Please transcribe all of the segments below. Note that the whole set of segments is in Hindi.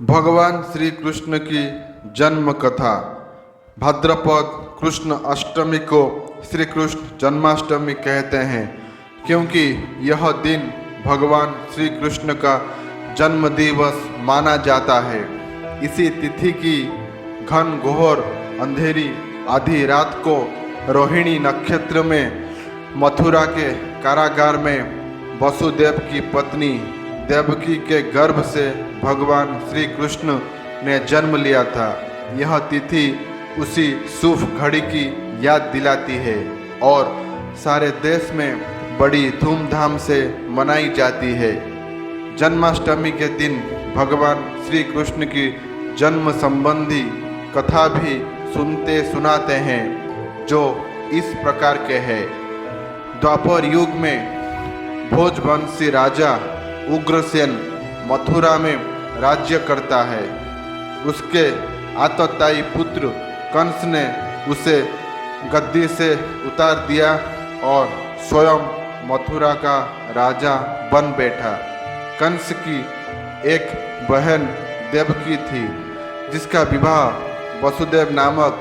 भगवान श्री कृष्ण की जन्म कथा। भाद्रपद कृष्ण अष्टमी को श्री कृष्ण जन्माष्टमी कहते हैं, क्योंकि यह दिन भगवान श्री कृष्ण का जन्म दिवस माना जाता है। इसी तिथि की घन घोर अंधेरी आधी रात को रोहिणी नक्षत्र में मथुरा के कारागार में वसुदेव की पत्नी देवकी के गर्भ से भगवान श्री कृष्ण ने जन्म लिया था। यह तिथि उसी शुभ घड़ी की याद दिलाती है और सारे देश में बड़ी धूमधाम से मनाई जाती है। जन्माष्टमी के दिन भगवान श्री कृष्ण की जन्म संबंधी कथा भी सुनते सुनाते हैं, जो इस प्रकार के हैं। द्वापर युग में भोजवंशी राजा उग्रसेन मथुरा में राज्य करता है। उसके आतताई पुत्र कंस ने उसे गद्दी से उतार दिया और स्वयं मथुरा का राजा बन बैठा। कंस की एक बहन देवकी थी, जिसका विवाह वसुदेव नामक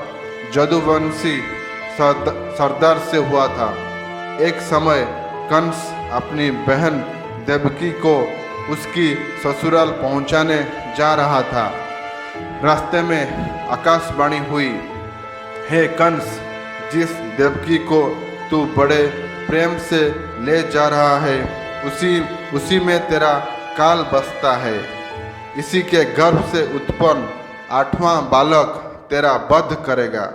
जदुवंशी सरदार से हुआ था। एक समय कंस अपनी बहन देवकी को उसकी ससुराल पहुंचाने जा रहा था। रास्ते में आकाशवाणी हुई, हे कंस, जिस देवकी को तू बड़े प्रेम से ले जा रहा है, उसी में तेरा काल बसता है। इसी के गर्भ से उत्पन्न 8वां बालक तेरा वध करेगा।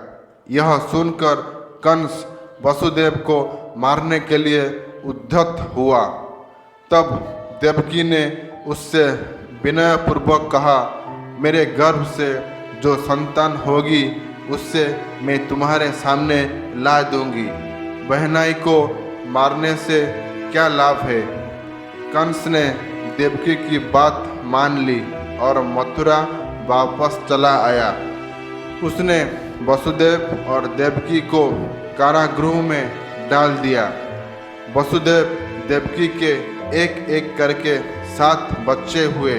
यह सुनकर कंस वसुदेव को मारने के लिए उद्यत हुआ। तब देवकी ने उससे विनयपूर्वक कहा, मेरे गर्भ से जो संतान होगी उससे मैं तुम्हारे सामने ला दूंगी। बहनाई को मारने से क्या लाभ है। कंस ने देवकी की बात मान ली और मथुरा वापस चला आया। उसने वसुदेव और देवकी को कारागृह में डाल दिया। वसुदेव देवकी के एक एक करके 7 बच्चे हुए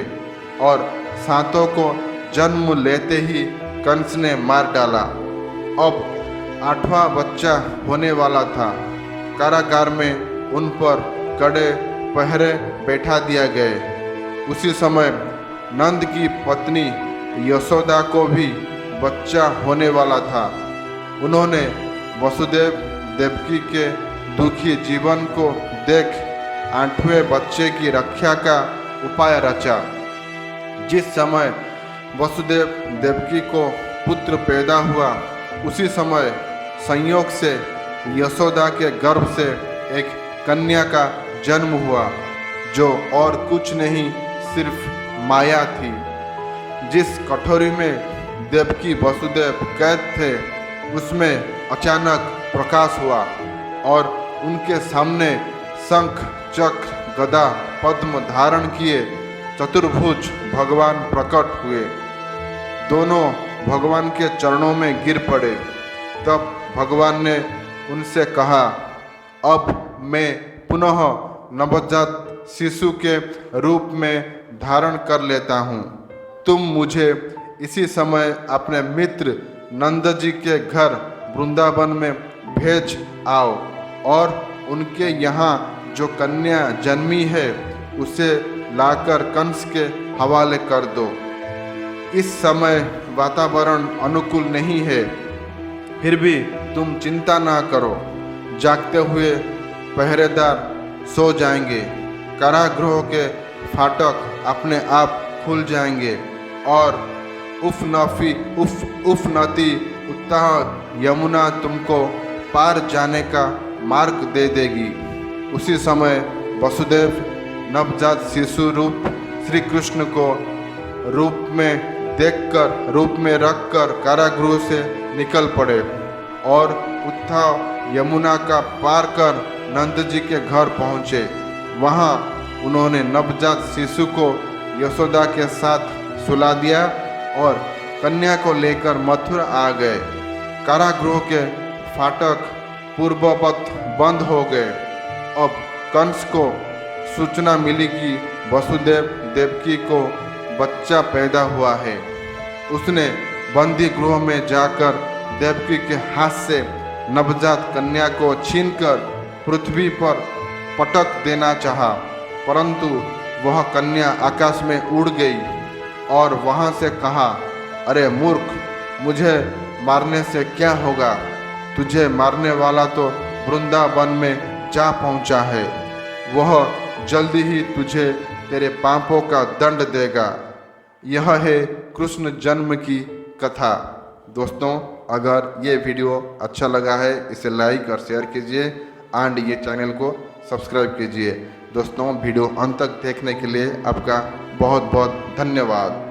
और 7 को जन्म लेते ही कंस ने मार डाला। अब 8वां बच्चा होने वाला था। कारागार में उन पर कड़े पहरे बैठा दिया गए। उसी समय नंद की पत्नी यशोदा को भी बच्चा होने वाला था। उन्होंने वसुदेव देवकी के दुखी जीवन को देख 8वें बच्चे की रक्षा का उपाय रचा। जिस समय वसुदेव देवकी को पुत्र पैदा हुआ, उसी समय संयोग से यशोदा के गर्भ से एक कन्या का जन्म हुआ, जो और कुछ नहीं सिर्फ माया थी। जिस कठोरी में देवकी वसुदेव कैद थे, उसमें अचानक प्रकाश हुआ और उनके सामने शंख चक्र गदा पद्म धारण किए चतुर्भुज भगवान प्रकट हुए। दोनों भगवान के चरणों में गिर पड़े। तब भगवान ने उनसे कहा, अब मैं पुनः नवजात शिशु के रूप में धारण कर लेता हूँ। तुम मुझे इसी समय अपने मित्र नंद जी के घर वृंदावन में भेज आओ और उनके यहाँ जो कन्या जन्मी है उसे लाकर कंस के हवाले कर दो। इस समय वातावरण अनुकूल नहीं है, फिर भी तुम चिंता ना करो। जागते हुए पहरेदार सो जाएंगे। कारागृह के फाटक अपने आप खुल जाएंगे और उफनती उत्ताह यमुना तुमको पार जाने का मार्ग दे देगी। उसी समय वसुदेव नवजात शिशु रूप श्री कृष्ण को रूप में रखकर कारागृह से निकल पड़े और उत्थान यमुना का पार कर नंद जी के घर पहुँचे। वहाँ उन्होंने नवजात शिशु को यशोदा के साथ सुला दिया और कन्या को लेकर मथुरा आ गए। कारागृह के फाटक पूर्ववत बंद हो गए। अब कंस को सूचना मिली कि वसुदेव देवकी को बच्चा पैदा हुआ है। उसने बंदी गृह में जाकर देवकी के हाथ से नवजात कन्या को छीनकर पृथ्वी पर पटक देना चाहा, परंतु वह कन्या आकाश में उड़ गई और वहां से कहा, अरे मूर्ख, मुझे मारने से क्या होगा? तुझे मारने वाला तो वृंदावन में जा पहुंचा है। वह जल्दी ही तुझे तेरे पापों का दंड देगा। यह है कृष्ण जन्म की कथा। दोस्तों, अगर ये वीडियो अच्छा लगा है इसे लाइक और शेयर कीजिए एंड ये चैनल को सब्सक्राइब कीजिए। दोस्तों, वीडियो अंत तक देखने के लिए आपका बहुत बहुत धन्यवाद।